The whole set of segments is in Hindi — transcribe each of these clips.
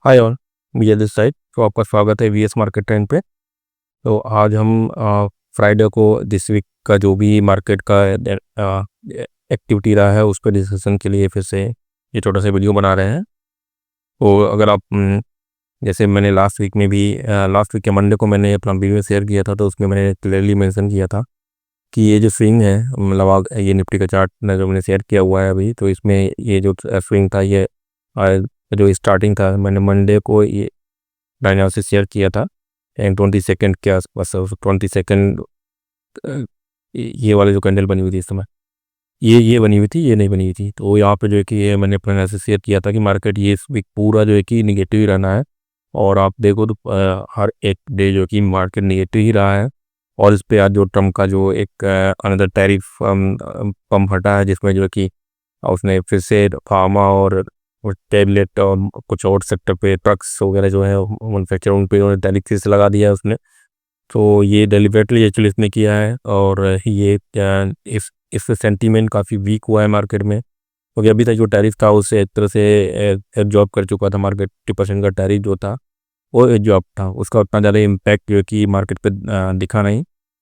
Hi all, Vijay this side. तो आपका स्वागत है वीएस मार्केट ट्रेंड पे। तो आज हम फ्राइडे को दिस वीक का जो भी मार्केट का एक्टिविटी रहा है उस पर डिस्कशन के लिए फिर से ये छोटा सा वीडियो बना रहे हैं। तो अगर आप जैसे मैंने लास्ट वीक के मंडे को मैंने अपना वीडियो शेयर किया था, तो उसमें मैंने क्लियरली मेंशन किया था कि ये जो स्विंग है, मतलब ये निफ्टी का चार्ट जो मैंने शेयर किया हुआ है अभी, तो इसमें ये जो स्विंग था, ये जो स्टार्टिंग था, मैंने मंडे को ये डायनासिस शेयर किया था एंड 22 के आसपास। 22 ये वाले जो कैंडल बनी हुई थी इस समय, ये बनी हुई थी, ये नहीं बनी हुई थी। तो यहाँ पे जो है कि ये मैंने अपना एनालिसिस शेयर किया था कि मार्केट ये इस वीक पूरा जो है कि निगेटिव ही रहना है। और आप देखो तो हर एक डे जो कि मार्केट निगेटिव ही रहा है। और इस पे आज जो ट्रम्प का जो एक अनदर टैरिफ पंप हटा है, जिसमें जो है कि उसने फिर से फार्मा और टेबलेट और कुछ और सेक्टर पे ट्रक्स वगैरह जो है मैन्युफैक्चर, उन पे उन्होंने टैरिफ लगा दिया है उसने। तो ये डेलिबरेटली एक्चुअली इसने किया है। और ये इससे सेंटीमेंट काफ़ी वीक हुआ है मार्केट में, क्योंकि अभी तक जो टैरिफ था उससे एक तरह से एब्जॉर्ब कर चुका था मार्केट। 50% का टैरिफ जो था वो एब्जॉर्ब था, उसका उतना ज़्यादा इम्पैक्ट जो है कि मार्केट पे दिखा नहीं।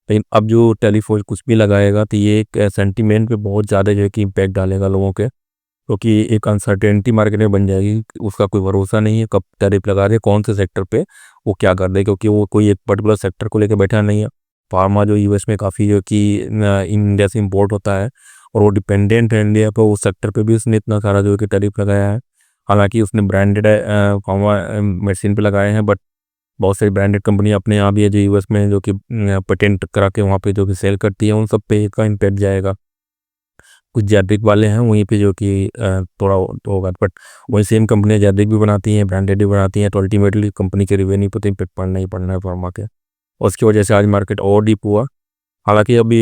लेकिन अब जो टैरिफ कुछ भी लगाएगा तो ये एक सेंटीमेंट पे बहुत ज़्यादा जो है कि इम्पैक्ट डालेगा लोगों के, क्योंकि एक अनसर्टेनिटी मार्केट में बन जाएगी। उसका कोई भरोसा नहीं है कब टैरिफ लगा रहे, कौन से सेक्टर पे वो क्या कर दे, क्योंकि वो कोई एक पर्टिकुलर सेक्टर को लेकर बैठा नहीं है। फार्मा जो यूएस में काफ़ी जो कि इंडिया से इम्पोर्ट होता है और वो डिपेंडेंट है इंडिया पर, उस सेक्टर पे भी उसने इतना सारा जो है कि टैरिफ लगाया है। हालांकि उसने ब्रांडेड फार्मा मेडिसिन पे लगाए हैं, बट बहुत सारी ब्रांडेड कंपनी अपने यहाँ भी है जो यूएस में जो कि पेटेंट करा के वहाँ पे जो कि सेल करती है, उन सब पे इसका इम्पैक्ट जाएगा। कुछ जेनरिक वाले हैं वहीं पे जो कि थोड़ा तो होगा, बट वही सेम कंपनियां जेनरिक भी बनाती हैं, ब्रांडेड भी बनाती हैं, तो अल्टीमेटली कंपनी के रिवेन्यू पर तो इम्पेक्ट पड़ना ही पड़ना है फार्मा के। और उसकी वजह से आज मार्केट और डीप हुआ। हालांकि अभी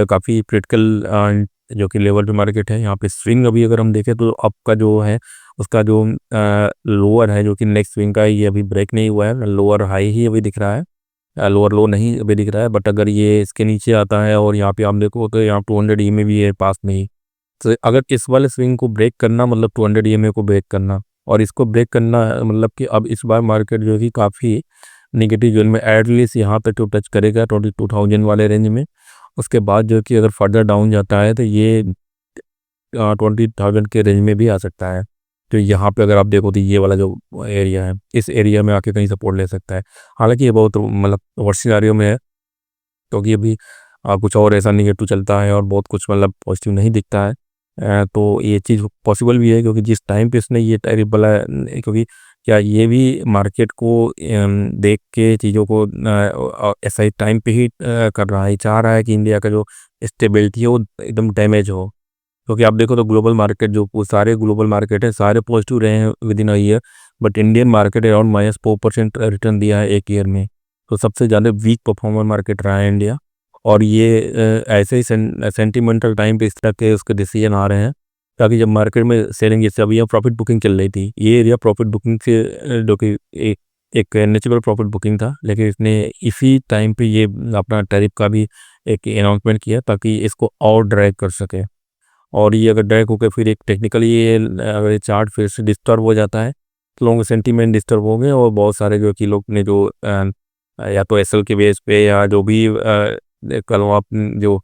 काफ़ी क्रिटिकल जो कि लेवल पे मार्केट है, यहाँ पे स्विंग अभी अगर हम देखें तो आपका जो है उसका जो लोअर है जो कि नेक्स्ट स्विंग का है, ये अभी ब्रेक नहीं हुआ है। लोअर हाई ही अभी दिख रहा है, लोअर लो नहीं अभी दिख रहा है। बट अगर ये इसके नीचे आता है और यहाँ पे आप देखो तो यहाँ 200 ई में भी है पास नहीं। तो अगर इस वाले स्विंग को ब्रेक करना मतलब 200 ईएमए को ब्रेक करना, और इसको ब्रेक करना मतलब कि अब इस बार मार्केट जो है कि काफ़ी निगेटिव जोन में एटलीस्ट यहाँ तक तो टच करेगा 22,000 वाले रेंज में। उसके बाद जो है कि अगर फर्दर डाउन जाता है तो ये 20,000 के रेंज में भी आ सकता है। तो यहाँ पे अगर आप देखो तो ये वाला जो एरिया है, इस एरिया में आके कहीं सपोर्ट ले सकता है। हालांकि ये बहुत मतलब वर्स्ट सिनेरियो में है, क्योंकि अभी कुछ और ऐसा निगेटिव चलता है और बहुत कुछ मतलब पॉजिटिव नहीं दिखता है। तो ये चीज़ पॉसिबल भी है, क्योंकि जिस टाइम पे इसने ये टैरिफ बोला है, क्योंकि क्या ये भी मार्केट को देख के चीज़ों को ऐसा टाइम पे ही कर रहा है, चाह रहा है कि इंडिया का जो स्टेबिलिटी है वो एकदम डैमेज हो। क्योंकि आप देखो तो ग्लोबल मार्केट जो सारे ग्लोबल मार्केट है सारे पॉजिटिव रहे हैं with in a year, but Indian market around -4% return दिया है एक ईयर में। तो सबसे ज़्यादा वीक परफॉर्मर मार्केट रहा है इंडिया। और ये ऐसे ही सेंटिमेंटल टाइम पे इस तरह के उसके डिसीजन आ रहे हैं, ताकि जब मार्केट में सेलिंग, जैसे अभी यहाँ प्रॉफिट बुकिंग चल रही थी, ये एरिया प्रॉफिट बुकिंग से जो कि एक नेचुरल प्रॉफिट बुकिंग था, लेकिन इसने इसी टाइम पे ये अपना टैरिफ का भी एक अनाउंसमेंट किया ताकि इसको और ड्रैग कर सके। और ये अगर ड्रैग होकर फिर एक टेक्निकली ये अगर ये चार्ट फिर से डिस्टर्ब हो जाता है तो लोगों के सेंटीमेंट डिस्टर्ब हो गए, और बहुत सारे जो कि लोग ने जो या तो एसएल के बेस पे या जो भी कल आप जो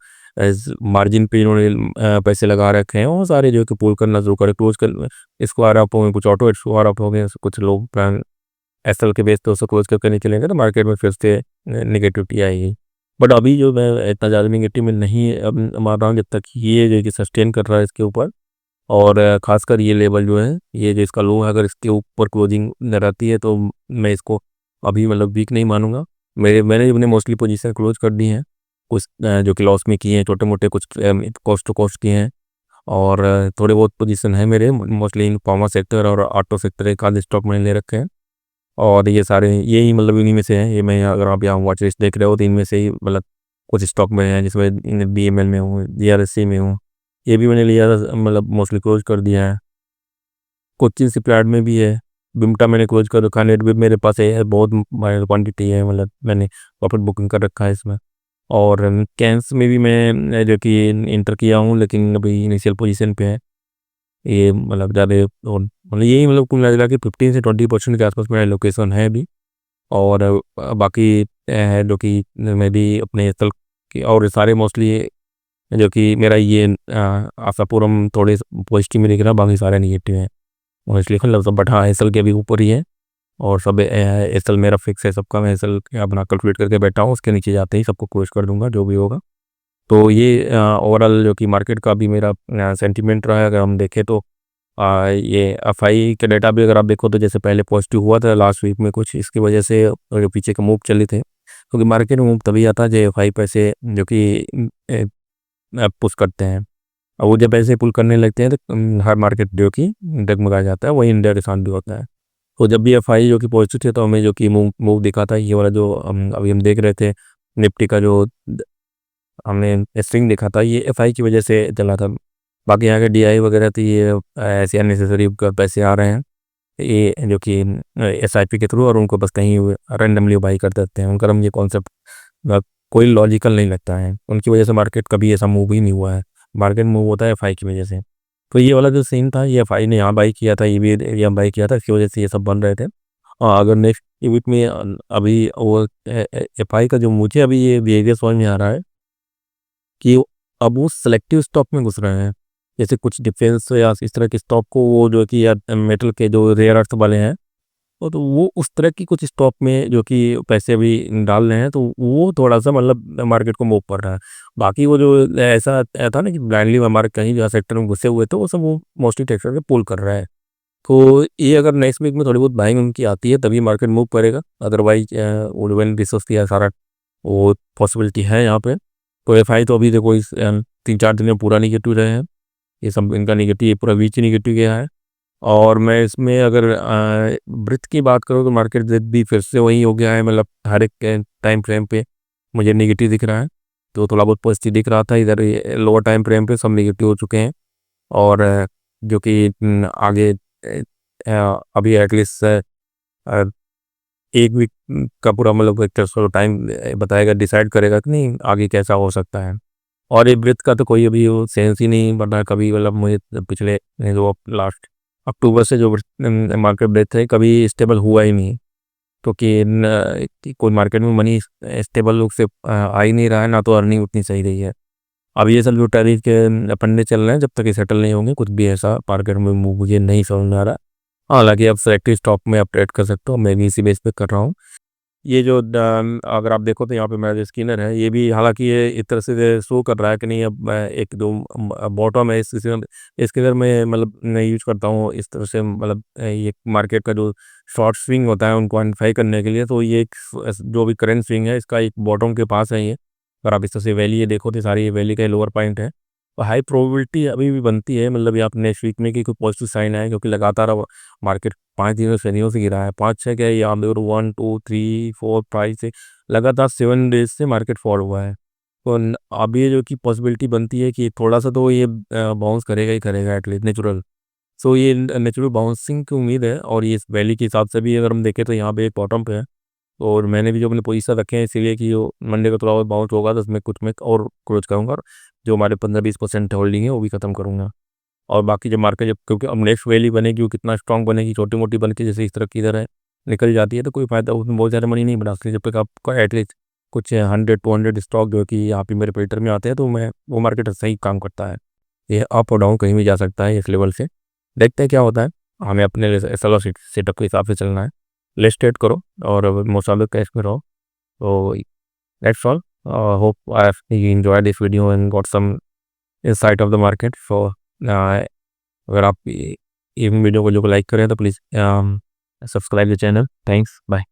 मार्जिन पे इन्होंने पैसे लगा रखे हैं, वो सारे जो है कि पुल करना शुरू करे, क्लोज कर इसको आ रहा हो, कुछ ऑटो इसको आ रहा हो गए, कुछ लोग एसएल के बेस पे उसको क्लोज करके नहीं चलेंगे तो मार्केट में फिर से निगेटिविटी आएगी। बट अभी जो मैं इतना ज़्यादा निगेटिव में नहीं अब मान रहा हूँ, जब तक ये जो है कि सस्टेन कर रहा है इसके ऊपर। और खासकर ये लेवल जो है, ये जो इसका लो है, अगर इसके ऊपर क्लोजिंग रहती है तो मैं इसको अभी मतलब वीक नहीं मानूंगा। मैंने अपने मोस्टली पोजीशन क्लोज कर दी हैं, कुछ जो कि लॉस में किए हैं, छोटे मोटे कुछ कॉस्ट टू कॉस्ट किए हैं। और थोड़े बहुत पोजीशन है मेरे मोस्टली इन फार्मा सेक्टर और ऑटो सेक्टर, एक आध स्टॉक मैंने ले रखे हैं। और ये सारे यही मतलब इन्हीं में से हैं। ये मैं अगर आप यहाँ वॉच लिस्ट देख रहे हो तो इनमें से ही मतलब कुछ स्टॉक में है, जिसमें बीएमएल में हूँ, जीआरएससी में हूँ, ये भी मैंने लिया था, मतलब मोस्टली क्लोज कर दिया है। कोचिन शिपयार्ड में भी है, बिमटा मैंने क्लोज कर रखा है, नेट भी मेरे पास है, बहुत क्वांटिटी है, मतलब मैंने प्रॉफिट बुकिंग कर रखा है इसमें। और कैंस में भी मैं जो कि इंटर किया हूँ, लेकिन अभी इनिशियल पोजीशन पे है। ये मतलब ज़्यादा मतलब यही मतलब कुल मिला के 15 से 20% के आसपास मेरा लोकेशन है अभी। और बाकी है जो कि मैं भी अपने स्थल की और सारे मोस्टली जो कि मेरा ये आशापुरम थोड़े पॉजिटिव में दिख रहा, बाकी सारे निगेटिव हैं मोस्टली मतलब सब। बट हाँ एसल के अभी ऊपर ही है और सब एसल मेरा फिक्स है सबका। मैं एसल अपना कैलकुलेट करके बैठा हूँ, उसके नीचे जाते ही सबको कोशिश कर दूंगा जो भी होगा। तो ये ओवरऑल जो कि मार्केट का भी मेरा सेंटीमेंट रहा है। अगर हम देखें तो ये एफआई के डाटा भी अगर आप देखो तो जैसे पहले पॉजिटिव हुआ था लास्ट वीक में कुछ, इसकी वजह से जो पीछे का मूव चले थे, क्योंकि मार्केट में मूव तभी आता है जब एफआई पैसे जो कि पुश करते हैं। और वो जब ऐसे पुल करने लगते हैं तो हर मार्केट जो कि डगमगा जाता है, वही इंडिया के साथ भी होता है। तो जब भी एफआई जो कि पॉजिटिव थे तो हमें जो कि मूव मूव दिखा था, ये वाला जो अभी हम देख रहे थे निफ्टी का जो हमने स्ट्रिंग देखा था, ये एफआई की वजह से चला था। बाकी यहाँ के डीआई वगैरह तो ये ऐसे अननेसेसरी पैसे आ रहे हैं ये जो कि एसआईपी के थ्रू, और उनको बस कहीं रैंडमली बाई कर देते हैं। उनका ये कॉन्सेप्ट कोई लॉजिकल नहीं लगता है, उनकी वजह से मार्केट कभी ऐसा मूव ही नहीं हुआ है। मार्केट मूव होता है एफआई की वजह से। तो ये वाला जो सीन था, ये एफआई ने यहाँ बाई किया था, ये भी यहाँ बाई किया था, इसकी वजह से ये सब बन रहे थे। अगर नेक्स्ट वीक में अभी वो एफआई का जो मुझे अभी ये बिहेवियर समझ में आ रहा है कि अब वो सेलेक्टिव स्टॉक में घुस रहे हैं। जैसे कुछ डिफेंस या इस तरह के स्टॉक को वो जो कि या मेटल के जो रेयर अर्थ वाले हैं, तो वो उस तरह की कुछ स्टॉक में जो कि पैसे अभी डाल रहे हैं, तो वो थोड़ा सा मतलब मार्केट को मूव कर रहा है। बाकी वो जो ऐसा था ना कि ब्लाइंडली हमारे कहीं जो सेक्टर में घुसे हुए थे, वो सब वो मोस्टली सेक्टर में पुल कर रहा है। तो ये अगर नेक्स्ट वीक में थोड़ी बहुत बाइंग उनकी आती है तभी मार्केट मूव करेगा, अदरवाइज वुडवेन रिसोर्स किया सारा वो पॉसिबिलिटी है यहाँ पे। तो एफआई तो अभी देखो इस 3-4 दिन में पूरा निगेटिव रहे हैं, ये सब इनका निगेटिव, ये पूरा वीच निगेटिव गया है। और मैं इसमें अगर ब्रिथ की बात करूँ तो मार्केट ब्रिथ भी फिर से वही हो गया है, मतलब हर एक टाइम फ्रेम पे मुझे निगेटिव दिख रहा है। तो थोड़ा बहुत पॉजिटिव दिख रहा था, इधर लोअर टाइम फ्रेम पे सब निगेटिव हो चुके हैं। और जो कि आगे अभी एटलीस्ट एक वीक का पूरा मतलब एक टाइम बताएगा, डिसाइड करेगा कि नहीं आगे कैसा हो सकता है। और ये ब्रिथ का तो कोई अभी वो सेंस ही नहीं बन रहा कभी, मतलब मुझे पिछले जो लास्ट अक्टूबर से जो मार्केट ब्रेथ है कभी स्टेबल हुआ ही नहीं। क्योंकि कोई मार्केट में मनी स्टेबल रूप से आ ही नहीं रहा है, ना तो अर्निंग उतनी सही रही है। अब ये सब जो टैरिफ के पन्ने चल रहे हैं, जब तक ये सेटल नहीं होंगे कुछ भी ऐसा मार्केट में मुझे नहीं समझ में आ रहा। हालांकि आप सेलेक्टिव स्टॉक में आप ट्रेड कर सकते हो, मैं भी इसी बेस पे कर रहा हूँ। ये जो अगर आप देखो तो यहाँ पे मेरा जो स्किनर है, ये भी हालांकि ये इस तरह से शो कर रहा है कि नहीं, अब मैं एक दो बॉटम है इस स्किनर में मतलब मैं यूज करता हूँ इस तरह से, मतलब ये मार्केट का जो शॉर्ट स्विंग होता है उनको आइडेंटिफाई करने के लिए। तो ये एक जो भी करंट स्विंग है इसका एक बॉटम के पास है ये। अगर आप इस तरह से वैली ये देखो तो सारी ये वैली का लोअर पॉइंट है। तो हाई प्रोबेबिलिटी अभी भी बनती है, मतलब ये आप नेक्स्ट वीक में कि कोई पॉजिटिव साइन है, क्योंकि लगातार अब मार्केट 5 दिनों सदियों से गिरा है, 5-6 क्या, ये आप देखो 1 2 3 4 5 से लगातार 7 डेज से मार्केट फॉल हुआ है। तो अब ये जो कि पॉसिबिलिटी बनती है कि थोड़ा सा तो ये बाउंस करेगा ही करेगा एटलीस्ट नेचुरल। सो ये नेचुरल बाउंसिंग की उम्मीद है। और ये वैली के हिसाब से भी अगर हम देखें तो यहाँ पे एक बॉटम पे है, और मैंने भी जो अपने पोजीशन रखे हैं इसीलिए कि जो मंडे को थोड़ा बहुत बाउंस होगा तो उसमें कुछ मैं और क्लोज करूँगा, और जो हमारे 15-20% होल्डिंग है वो भी खत्म करूँगा। और बाकी जब मार्केट जब क्योंकि अब नेक्स्ट वैली बनेगी वो कितना स्ट्रांग बनेगी, छोटी मोटी बन के जैसे इस तरह की इधर है निकल जाती है तो कोई फायदा, उसमें बहुत ज़्यादा मनी नहीं बना सकती। जब तक आपका एटलीस्ट कुछ 100-200 स्टॉक जो कि यहाँ पे मेरे फिल्टर में आते हैं, तो मैं वो मार्केट सही काम करता है। ये अप और डाउन कहीं भी जा सकता है इस लेवल से। देखते हैं क्या होता है, हमें अपने सलो सेटअप के हिसाब से चलना है। लेट्स ट्रेड करो और मुसाबिक कैश में रहो। तो that's all. Hope I you enjoy this video and got some insight of the market. So अगर आप ये वीडियो को जो लाइक करें तो please subscribe the channel. Thanks, bye.